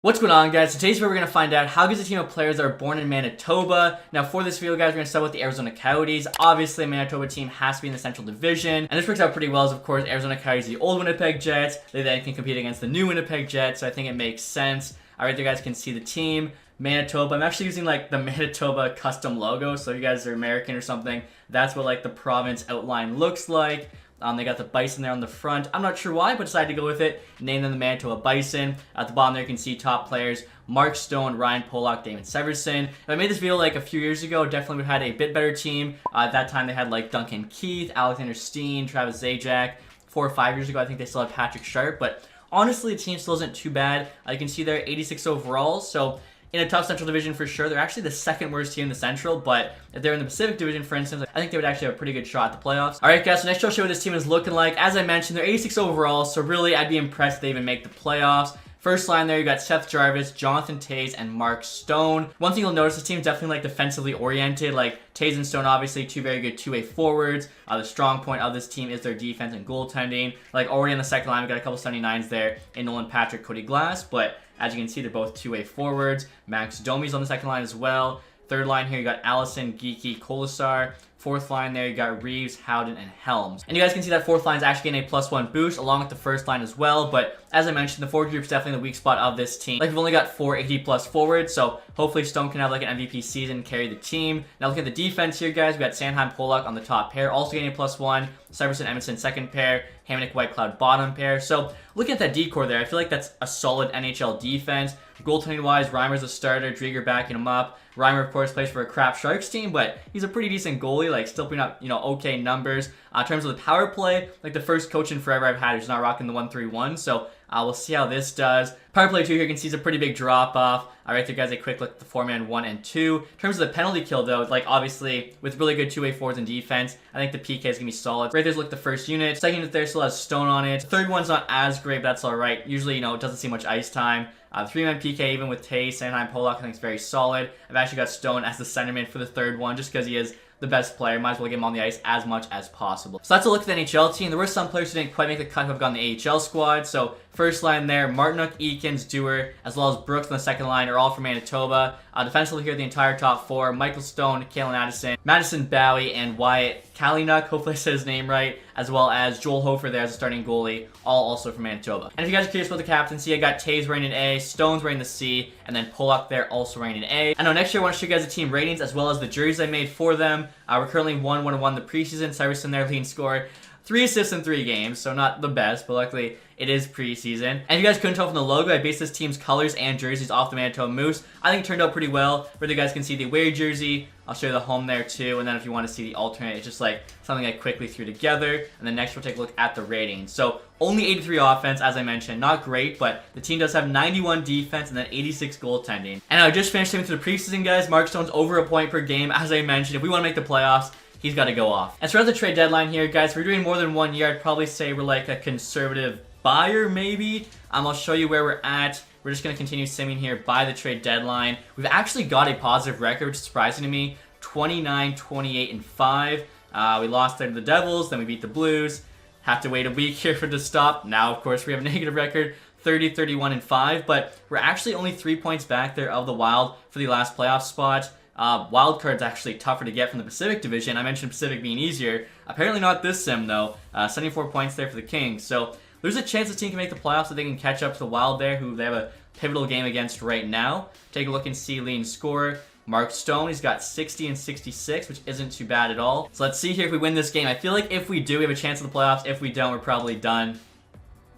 What's going on, guys? Today's video we're going to find out how good is a team of players that are born in Manitoba. Now for this video, guys, we're going to start with the Arizona Coyotes. Obviously, a Manitoba team has to be in the Central Division, and this works out pretty well as, of course, Arizona Coyotes, the old Winnipeg Jets. They then can compete against the new Winnipeg Jets, so I think it makes sense. Alright, there, guys can see the team. Manitoba. I'm actually using like the Manitoba custom logo, so if you guys are American or something, that's what like the province outline looks like. They got the bison there on the front. I'm not sure why, but decided to go with it. Name them the Manitoba Bison. At the bottom there, you can see top players: Mark Stone, Ryan Pollock, Damon Severson. If I made this video like a few years ago, definitely would have had a bit better team. At that time, they had like Duncan Keith, Alexander Steen, Travis Zajac. 4 or 5 years ago, I think they still had Patrick Sharp. But honestly, the team still isn't too bad. You can see they're 86 overall, so in a tough Central Division for sure. They're actually the second worst team in the Central, but if they're in the Pacific Division, for instance, I think they would actually have a pretty good shot at the playoffs. Alright, guys, so next I'll show you what this team is looking like. As I mentioned, they're 86 overall, so really I'd be impressed if they even make the playoffs. First line there, you got Seth Jarvis, Jonathan Toews, and Mark Stone. One thing you'll notice, this team's definitely like defensively oriented. Like Toews and Stone, obviously two very good two-way forwards. The strong point of this team is their defense and goaltending. Like already on the second line, we got a couple 79s there in Nolan Patrick, Cody Glass, but as you can see, they're both two-way forwards. Max Domi's on the second line as well. Third line here, you got Allison, Geeky, Kolasar. Fourth line there, you got Reeves, Howden, and Helms. And you guys can see that fourth line is actually getting a +1 boost along with the first line as well. But as I mentioned, the forward group is definitely the weak spot of this team. Like, we've only got 4 80+ forwards, so hopefully Stone can have like an MVP season, carry the team. Now look at the defense here, guys. We got Sanheim, Pollock on the top pair, also getting a +1. Severson, Edmondson second pair, Hamonic, Whitecloud bottom pair. So looking at that decor there, I feel like that's a solid NHL defense. Goaltending wise, Reimer's a starter, Drieger backing him up. Reimer, of course, plays for a crap Sharks team, but he's a pretty decent goalie, like still putting up, okay numbers. In terms of the power play, like the first coach in forever I've had who's not rocking the 1-3-1, so we'll see how this does. Power play 2 here, you can see it's a pretty big drop off. Right there, guys, a quick look at the 4-man 1 and 2. In terms of the penalty kill, though, like obviously with really good two-way forwards and defense, I think the PK is gonna be solid. Right there's look the first unit. Second unit there still has Stone on it. The third one's not as great, but that's all right. Usually, it doesn't see much ice time. The 3-man PK, even with Toews, Sanheim, Pollock, I think is very solid. I've actually got Stone as the centerman for the third one, just because he is the best player. Might as well get him on the ice as much as possible. So that's a look at the NHL team. There were some players who didn't quite make the cut who have gone the AHL squad. So first line there, Martinook, Eakins, Dewar, as well as Brooks on the second line are all from Manitoba. Defensively here, the entire top 4, Michael Stone, Kalen Addison, Madison Bowie, and Wyatt Kalynuk, hopefully I said his name right, as well as Joel Hofer there as a starting goalie, all also from Manitoba. And if you guys are curious about the captaincy, I got Toews wearing an A, Stone's wearing the C, and then Pollock there also wearing an A. I know next year I want to show you guys the team ratings as well as the jerseys I made for them. We're currently 1-1-1 the preseason. Severson there, leading scorer. 3 assists in 3 games, so not the best, but luckily it is preseason. And if you guys couldn't tell from the logo, I based this team's colors and jerseys off the Manitoba Moose. I think it turned out pretty well. Where you guys can see the away jersey, I'll show you the home there too, and then if you want to see the alternate, it's just like something I quickly threw together. And then next we'll take a look at the ratings. So only 83 offense, as I mentioned, not great, but the team does have 91 defense and then 86 goaltending. And I just finished him into the preseason, guys. Mark Stone's over a point per game, as I mentioned. If we want to make the playoffs, he's got to go off. As far as the trade deadline here, guys, if we're doing more than 1 year, I'd probably say we're like a conservative buyer, maybe. I'll show you where we're at. We're just going to continue simming here by the trade deadline. We've actually got a positive record, which is surprising to me. 29, 28, and 5. We lost there to the Devils, then we beat the Blues. Have to wait a week here for it to stop. Now, of course, we have a negative record. 30, 31, and 5. But we're actually only 3 points back there of the Wild for the last playoff spot. Wild card's actually tougher to get from the Pacific Division. I mentioned Pacific being easier. Apparently not this sim, though. 74 points there for the Kings. So there's a chance the team can make the playoffs so they can catch up to the Wild there, who they have a pivotal game against right now. Take a look and see leading scorer. Mark Stone, he's got 60 and 66, which isn't too bad at all. So let's see here if we win this game. I feel like if we do, we have a chance at the playoffs. If we don't, we're probably done.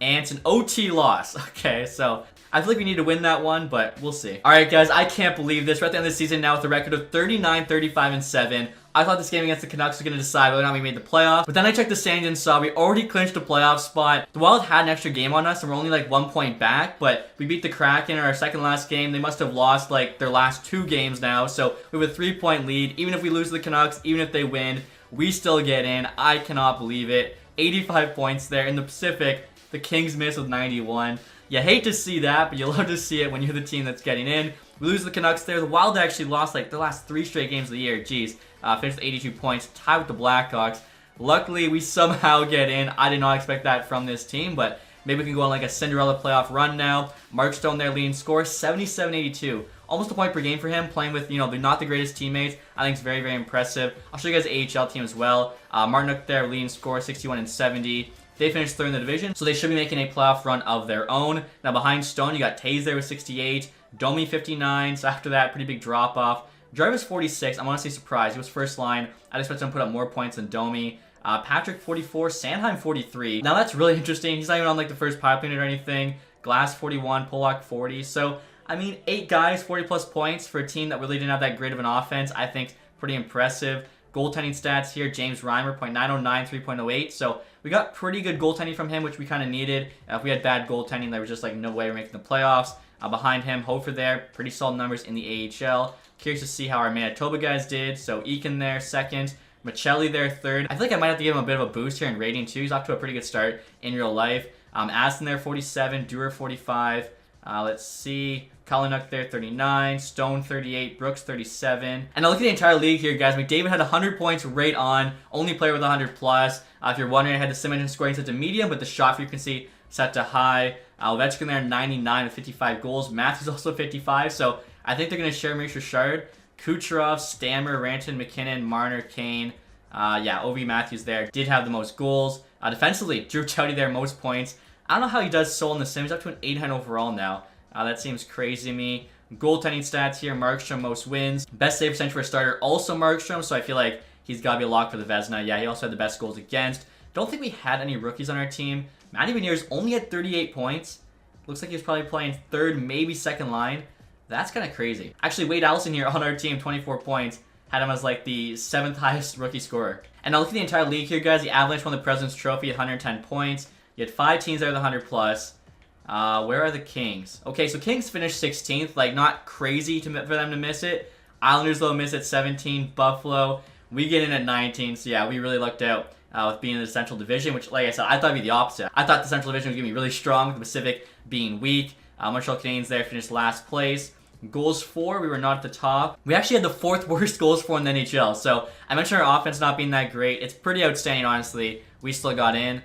And it's an OT loss. Okay, so I feel like we need to win that one, but we'll see. Alright, guys, I can't believe this. We're at the end of the season now with a record of 39, 35, and 7. I thought this game against the Canucks was going to decide whether or not we made the playoffs. But then I checked the standings and saw we already clinched a playoff spot. The Wild had an extra game on us, and we're only like 1 point back. But we beat the Kraken in our second last game. They must have lost like their last 2 games now. So we have a 3-point lead. Even if we lose to the Canucks, even if they win, we still get in. I cannot believe it. 85 points there. In the Pacific, the Kings miss with 91. You hate to see that, but you love to see it when you're the team that's getting in. We lose the Canucks there. The Wild actually lost like the last 3 straight games of the year. Jeez. Finished with 82 points, tied with the Blackhawks. Luckily, we somehow get in. I did not expect that from this team, but Maybe we can go on like a Cinderella playoff run now. Mark Stone there leading score, 77-82. Almost a point per game for him, playing with, they're not the greatest teammates. I think it's very, very impressive. I'll show you guys the AHL team as well. Martinook there leading score, 61-70. They finished third in the division, so they should be making a playoff run of their own. Now behind Stone, you got Taze there with 68, Domi 59, so after that, pretty big drop-off. Jarvis 46, I'm honestly surprised. He was first line. I'd expect him to put up more points than Domi. Patrick 44, Sandheim 43. Now that's really interesting. He's not even on like the first pipe unit or anything. Glass 41, Pollock 40. So, I mean, 8 guys, 40 plus points for a team that really didn't have that great of an offense. I think pretty impressive. Goaltending stats here, James Reimer, .909, 3.08. So we got pretty good goaltending from him, which we kind of needed. If we had bad goaltending, there was just like no way we're making the playoffs. Behind him, Hofer there, pretty solid numbers in the AHL. Curious to see how our Manitoba guys did. So Eakin there, second. Michelli there, third. I feel like I might have to give him a bit of a boost here in rating too. He's off to a pretty good start in real life. Aston there, 47. Dewar, 45. Let's see. Kalinuk there, 39. Stone, 38. Brooks, 37. And now look at the entire league here, guys. McDavid had 100 points right on. Only player with 100 plus. If you're wondering, I had the Simmons scoring set to medium, but the shot frequency set to high. Ovechkin there, 99 with 55 goals. Matthews also 55. So I think they're going to share Maurice Richard. Kucherov, Stammer, Ranton, McKinnon, Marner, Kane. Ovi Matthews there did have the most goals. Defensively, Drew Chowdy there, most points. I don't know how he does so in the Sims. Up to an 800 overall now. That seems crazy to me. Goaltending stats here, Markstrom, most wins. Best save percentage for a starter, also Markstrom. So I feel like he's got to be a lock for the Vezina. Yeah, he also had the best goals against. Don't think we had any rookies on our team. Matty Beniers only had 38 points. Looks like he was probably playing third, maybe second line. That's kind of crazy. Actually, Wade Allison here on our team, 24 points. Had him as like the 7th highest rookie scorer. And now look at the entire league here, guys. The Avalanche won the President's Trophy at 110 points. You had 5 teams there with 100 plus. Where are the Kings? Okay, so Kings finished 16th. Like, not crazy for them to miss it. Islanders, though, miss at 17. Buffalo, we get in at 19. So, yeah, we really lucked out with being in the Central Division, which, like I said, I thought would be the opposite. I thought the Central Division was going to be really strong, with the Pacific being weak. Montreal Canadiens there finished last place. Goals for, we were not at the top. We actually had the 4th worst goals for in the NHL. So I mentioned our offense not being that great. It's pretty outstanding, honestly. We still got in.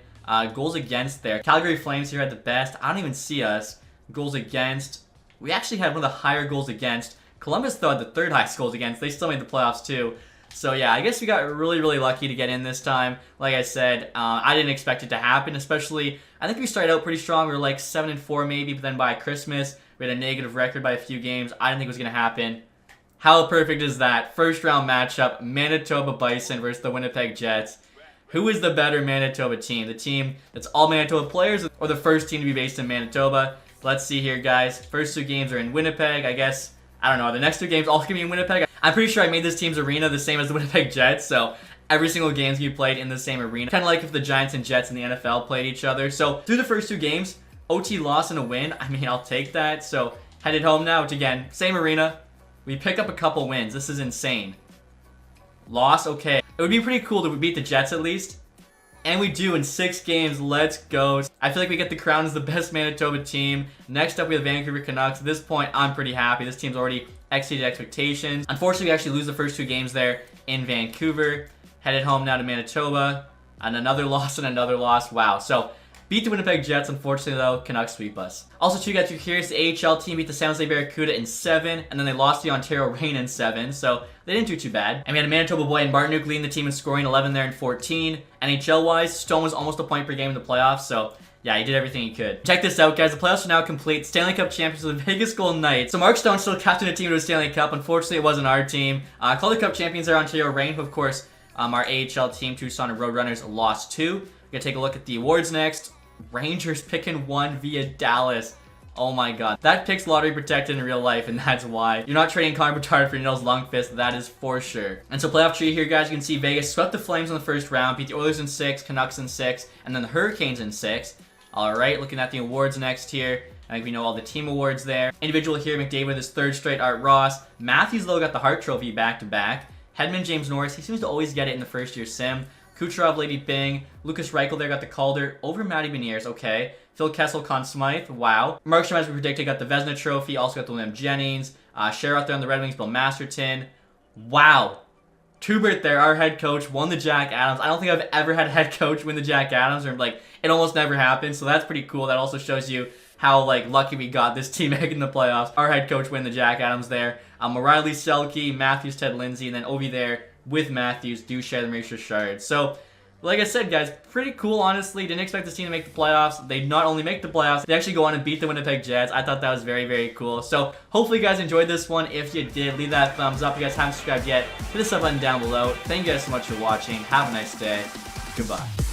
Goals against there. Calgary Flames here had the best. I don't even see us. Goals against. We actually had one of the higher goals against. Columbus, though, had the 3rd highest goals against. They still made the playoffs, too. So, yeah, I guess we got really, really lucky to get in this time. Like I said, I didn't expect it to happen, especially, I think we started out pretty strong. We were like 7-4 maybe, but then by Christmas, we had a negative record by a few games. I didn't think it was going to happen. How perfect is that? First round matchup, Manitoba Bison versus the Winnipeg Jets. Who is the better Manitoba team? The team that's all Manitoba players or the first team to be based in Manitoba? Let's see here, guys. First 2 games are in Winnipeg. I guess, I don't know, the next 2 games all going to be in Winnipeg. I'm pretty sure I made this team's arena the same as the Winnipeg Jets, so every single game's going to be played in the same arena. Kind of like if the Giants and Jets in the NFL played each other. So through the first 2 games, OT loss and a win. I mean, I'll take that. So headed home now, which again, same arena. We picked up a couple wins. This is insane. Loss, okay. It would be pretty cool to beat the Jets at least. And we do in 6 games. Let's go. I feel like we get the crown as the best Manitoba team. Next up, we have Vancouver Canucks. At this point, I'm pretty happy. This team's already exceeded expectations. Unfortunately, we actually lose the first 2 games there in Vancouver. Headed home now to Manitoba. And another loss and another loss. Wow. So, beat the Winnipeg Jets. Unfortunately, though, Canucks sweep us. Also, too, guys, if you're curious, the AHL team beat the San Jose Barracuda in 7, and then they lost the Ontario Reign in 7, so they didn't do too bad. And we had a Manitoba boy in Martinook leading the team in scoring, 11 there in 14. NHL-wise, Stone was almost a point per game in the playoffs, so yeah, he did everything he could. Check this out, guys. The playoffs are now complete. Stanley Cup champions are the Vegas Golden Knights. So Mark Stone still captained a team to a Stanley Cup. Unfortunately, it wasn't our team. Calder Cup champions are Ontario Reign, who, of course, our AHL team, Tucson Roadrunners, lost 2. We're going to take a look at the awards next. Rangers picking 1 via Dallas. Oh my god. That pick's lottery protected in real life, and that's why. You're not trading Connor Bedard for Nils Lundqvist, that is for sure. And so playoff tree here, guys, you can see Vegas swept the Flames in the first round, beat the Oilers in 6, Canucks in 6, and then the Hurricanes in 6. Alright, looking at the awards next here. I think we know all the team awards there. Individual here, McDavid with his 3rd straight, Art Ross. Matthews, though, got the Hart Trophy back-to-back. Hedman, James Norris, he seems to always get it in the first-year sim. Kucherov, Lady Bing. Lucas Reichel there got the Calder over Matty Beniers. Okay. Phil Kessel, Conn Smythe. Wow. Markstrom, as we predicted, got the Vezina Trophy. Also got the William Jennings. Sherratt there on the Red Wings, Bill Masterton. Wow. Tubert there, our head coach, won the Jack Adams. I don't think I've ever had a head coach win the Jack Adams, or like it almost never happens. So that's pretty cool. That also shows you how like lucky we got this team making the playoffs. Our head coach win the Jack Adams there. O'Reilly, Selke, Matthews, Ted Lindsay, and then over there with Matthews, Duchesne, and Maurice Richard. So, like I said, guys, pretty cool, honestly. Didn't expect this team to make the playoffs. They not only make the playoffs, they actually go on and beat the Winnipeg Jets. I thought that was very, very cool. So, hopefully you guys enjoyed this one. If you did, leave that thumbs up. If you guys haven't subscribed yet, hit the sub button down below. Thank you guys so much for watching. Have a nice day. Goodbye.